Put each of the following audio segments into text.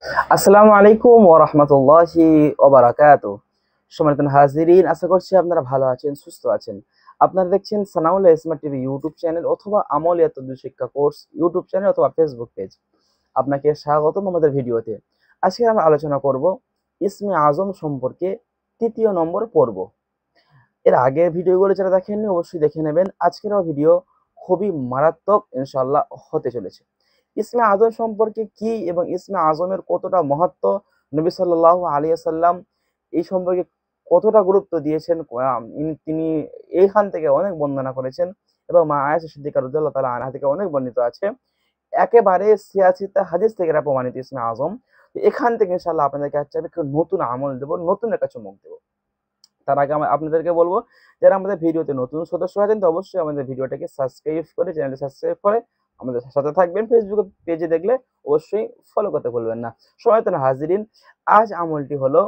আসসালামু আলাইকুম ওয়া রাহমাতুল্লাহি ওয়া বারাকাতুহু। সম্মানিত হাজিরিন, আশা করছি আপনারা ভালো আছেন, সুস্থ আছেন। আপনারা দেখছেন Sanaul smart TV YouTube channel অথবা আমলিয়া তদ্বির শিক্ষা কোর্স ইউটিউব চ্যানেল অথবা ফেসবুক পেজ। আপনাকে স্বাগতম আমাদের ভিডিওতে। আজকে আমরা আলোচনা করব ইসমে আজম সম্পর্কে ৩য় নম্বর পর্ব। এর আগের ভিডিওগুলো যারা দেখেননি অবশ্যই দেখে নেবেন। আজকের ভিডিও খুবই মারাত্মক ইনশাআল্লাহ হতে চলেছে। ইসমে আজম সম্পর্কে কি এবং ইসমে আজমের কতটা মহত্ব, নবী সাল্লাল্লাহু আলাইহি ওয়াসাল্লাম এই সম্পর্কে কতটা গুরুত্ব দিয়েছেন, তিনি এইখান থেকে অনেক বর্ণনা করেছেন এবং মা আয়েশা সিদ্দিকা রাদিয়াল্লাহু তাআলা আনহা থেকে অনেক বর্ণিত আছে। একেবারে সিয়াসিতা হাদিস থেকে এটা প্রমাণিত ইসমে আজম। এখান থেকে ইনশাআল্লাহ আপনাদেরকে আজকে আমি একটা নতুন আমল দেব, নতুন একটা চমক দেব। তার আগে আমি আপনাদেরকে বলবো, যারা আমাদের ভিডিওতে নতুন সদস্য আছেন তো অবশ্যই আমাদের ভিডিওটাকে সাবস্ক্রাইব করে, চ্যানেলটি সাবস্ক্রাইব করে আমাদের সাথে থাকবেন। ফেসবুক পেজে দেখলে অবশ্যই ফলো করতে ভুলবেন না। সম্মানিত হাজিরিন, আজ আমলটি হলো,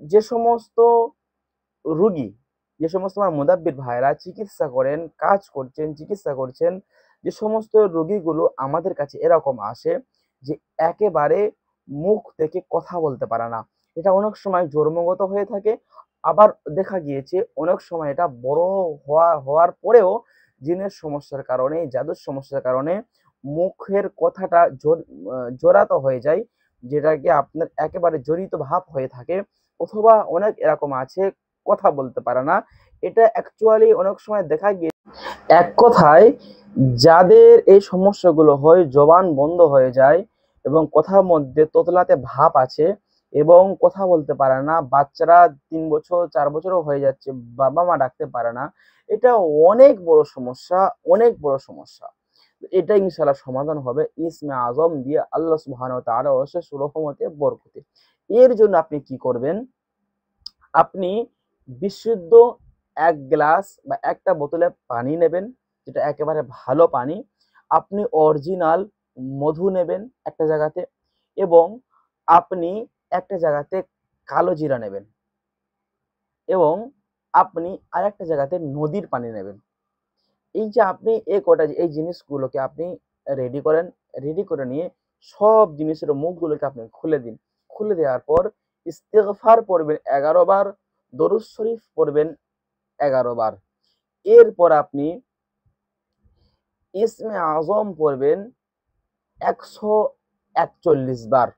যে সমস্ত রুগী, যে সমস্ত আমার মুদাব্বির ভাইরা চিকিৎসা করেন, কাজ করছেন, চিকিৎসা করছেন, যে সমস্ত রোগীগুলো আমাদের কাছে এরকম আসে যে একেবারে মুখ থেকে কথা বলতে পারে না, এটা অনেক সময় জন্মগত হয়ে থাকে। আবার দেখা গিয়েছে অনেক সময় এটা বড় হওয়ার পরেও জিনের সমস্যার কারণে, জাদুর সমস্যার কারণে মুখের কথাটা জোরাত হয়ে যায়, যেটাকে আপনার একেবারে জড়িত ভাব হয়ে থাকে। অথবা অনেক এরকম আছে কথা বলতে পারে না। এটা অ্যাকচুয়ালি অনেক সময় দেখা গিয়ে, এক কথায় যাদের এই সমস্যাগুলো হয়, জবান বন্ধ হয়ে যায় এবং কথার মধ্যে তোতলাতে ভাব আছে এবং কথা বলতে পারে না, বাচ্চারা ৩ বছর ৪ বছরও হয়ে যাচ্ছে, বাবা মা ডাকতে পারে না। এটা অনেক বড় সমস্যা, অনেক বড় সমস্যা। এটা ইনশাআল্লাহ সমাধান হবে ইসমে আজম দিয়ে, আল্লাহ সুবহানাহু ওয়া তাআলা অশেষ রহমতে বরকতে। এর জন্য আপনি কি করবেন, আপনি বিশুদ্ধ ১ গ্লাস বা একটা বোতলে পানি নেবেন, যেটা একেবারে ভালো পানি। আপনি অরিজিনাল মধু নেবেন একটা জায়গাতে, এবং আপনি একটা জায়গাতে কালো জিরা নেবেন, এবং আপনি আরেকটা জায়গাতে নদীর পানি নেবেন। এই যে আপনি এই জিনিসগুলোকে আপনি রেডি করেন, রেডি করে নিয়ে সব জিনিসের মুখগুলোকে আপনি খুলে দিন। খুলে দেওয়ার পর ইস্তেগফার পড়বেন ১১ বার, দরুদ শরীফ পড়বেন ১১ বার। এরপর আপনি ইসমে আজম পড়বেন ১৪১ বার।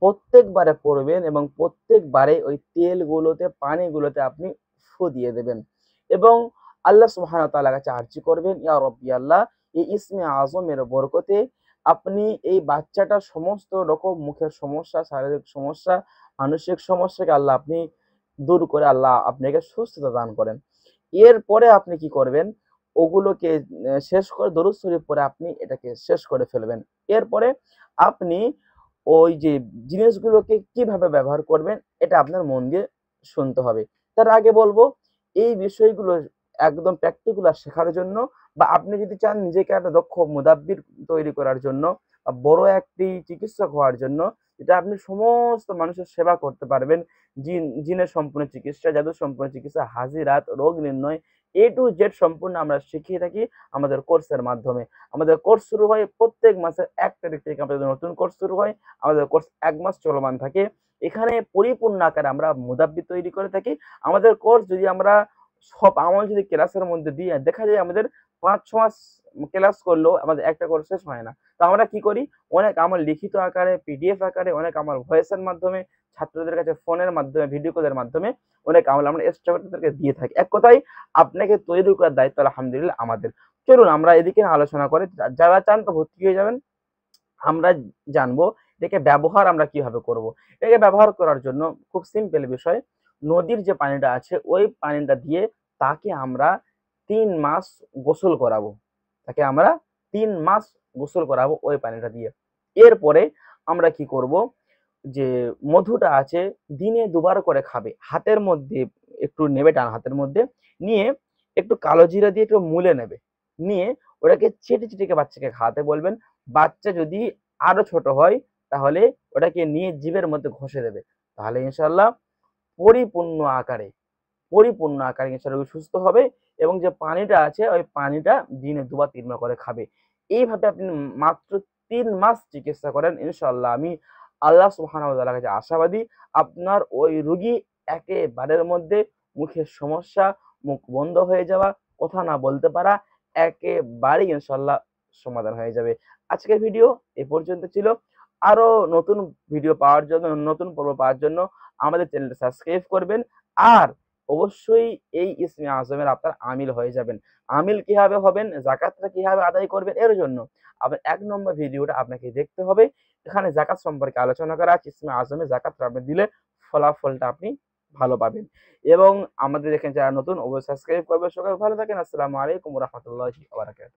প্রত্যেকবারে পড়বেন এবং প্রত্যেকবারে ওই তেলগুলোতে, পানিগুলোতে আপনি ফু দিয়ে দেবেন এবং আল্লাহ সুবহানাহু ওয়া তাআলার কাছে আরজি করবেন, ইয়া রব্বি আল্লাহ, এই ইসমে আজমের বরকতে আপনি এই বাচ্চাটার সমস্ত রকম মুখের সমস্যা, শারীরিক সমস্যা, মানসিক সমস্যাকে আল্লাহ আপনি দূর করে, আল্লাহ আপনাকে সুস্থতা দান করেন। এরপরে আপনি কি করবেন, ওগুলোকে শেষ করে দরুদ শরীফ পড়ে আপনি এটাকে শেষ করে ফেলবেন। এরপরে আপনি ওই যে জিনিসগুলোকে কিভাবে ব্যবহার করবেন এটা আপনার মন দিয়ে শুনতে হবে। তার আগে বলবো, এই বিষয়গুলো একদম প্র্যাকটিকুলার শেখার জন্য, বা আপনি যদি চান নিজেকে একটা দক্ষ মুদাব্বির তৈরি করার জন্য বা বড় একটি চিকিৎসক হওয়ার জন্য, যেটা আপনি সমস্ত মানুষের সেবা করতে পারবেন, জিনের সম্পূর্ণ চিকিৎসা, জাদুর সম্পূর্ণ চিকিৎসা, হাজিরাত, রোগ নির্ণয়, এ টু জেড সম্পূর্ণ আমরা শিখিয়ে থাকি আমাদের কোর্সের মাধ্যমে। আমাদের কোর্স শুরু হয় প্রত্যেক মাসের ১ তারিখ থেকে, আমাদের নতুন কোর্স শুরু হয়। আমাদের কোর্স ১ মাস চলমান থাকে। এখানে পরিপূর্ণ আকারে আমরা মুদাব্বির তৈরি করে থাকি। আমাদের কোর্স যদি আমরা সব আমল যদি ক্লাসের মধ্যে দিয়ে, দেখা যায় আমাদের ৫-৬ মাস ক্লাস করলেও আমাদের একটা কোর্স শেষ হয় না। তো আমরা কি করি, অনেক আমল লিখিত আকারে, পিডিএফ আকারে, অনেক আমল ভয়েসের মাধ্যমে, ছাত্রদের কাছে ফোনের মাধ্যমে, ভিডিও কলের মাধ্যমে অনেক আমল আমরা এক্সট্রা করে তাদেরকে দিয়ে থাকি। এক কথায় আপনাকে তৈরি করার দায়িত্ব আলহামদুলিল্লাহ আমাদের। চলুন আমরা এদিকে আলোচনা করি। যারা চান তো ভর্তি হয়ে যাবেন। আমরা জানবো এটাকে ব্যবহার আমরা কিভাবে করব। এটাকে ব্যবহার করার জন্য খুব সিম্পল বিষয়। নদীর যে পানিটা আছে ওই পানিটা দিয়ে তাকে আমরা ৩ মাস গোসল করাবো। তাকে আমরা ৩ মাস গোসল করাবো ওই পানিটা দিয়ে। এরপরে আমরা কি করব, যে মধুটা আছে দিনে ২ বার করে খাবে। হাতের মধ্যে একটু নেবে, ডান হাতের মধ্যে নিয়ে একটু কালো জিরা দিয়ে একটু মুলে নেবে। নিয়ে ওটাকে চেটে চেটে বাচ্চাকে খাওয়াতে বলবেন। বাচ্চা যদি আরো ছোট হয় তাহলে ওটাকে নিয়ে জিভের মধ্যে ঘষে দেবে। তাহলে ইনশাআল্লাহ পরিপূর্ণ আকারে, পরিপূর্ণ আকারে ইনশাআল্লাহ সুস্থ হবে এবং যে পানিটা আছে ওই পানিটা দিনে ২ বার ৩ বার করে খাবে। এইভাবে আপনি মাত্র ৩ মাস চিকিৎসা করেন, ইনশাআল্লাহ আমি আল্লাহ সুবহানাহু ওয়া তাআলার কাছে আশাবাদী আপনার ওই রোগী একেবারের মধ্যে মুখের সমস্যা, মুখ বন্ধ হয়ে যাওয়া, কথা না বলতে পারা একেবারেই ইনশাআল্লাহ সমাধান হয়ে যাবে। আজকের ভিডিও এ পর্যন্ত ছিল। আরো নতুন ভিডিও পাওয়ার জন্য, নতুন পর্ব পাওয়ার জন্য আমাদের চ্যানেলটা সাবস্ক্রাইব করবেন। আর অবশ্যই এই ইসমে আজমের আপনার আমিল হয়ে যাবেন। আমিল কিভাবে হবেন, যাকাতটা কিভাবে আদায় করবেন, এর জন্য আপনার ১ নম্বর ভিডিওটা আপনাকে দেখতে হবে। এখানে যাকাত সম্পর্কে আলোচনা করা আছে। ইসমে আজমে যাকাতটা আপনি দিলে ফলাফলটা আপনি ভালো পাবেন। এবং আমাদের এখানে যারা নতুন অবশ্যই সাবস্ক্রাইব করবেন। সবাই ভালো থাকেন। আসসালামু আলাইকুম ওয়া রাহমাতুল্লাহি ওয়া বারাকাতুহু।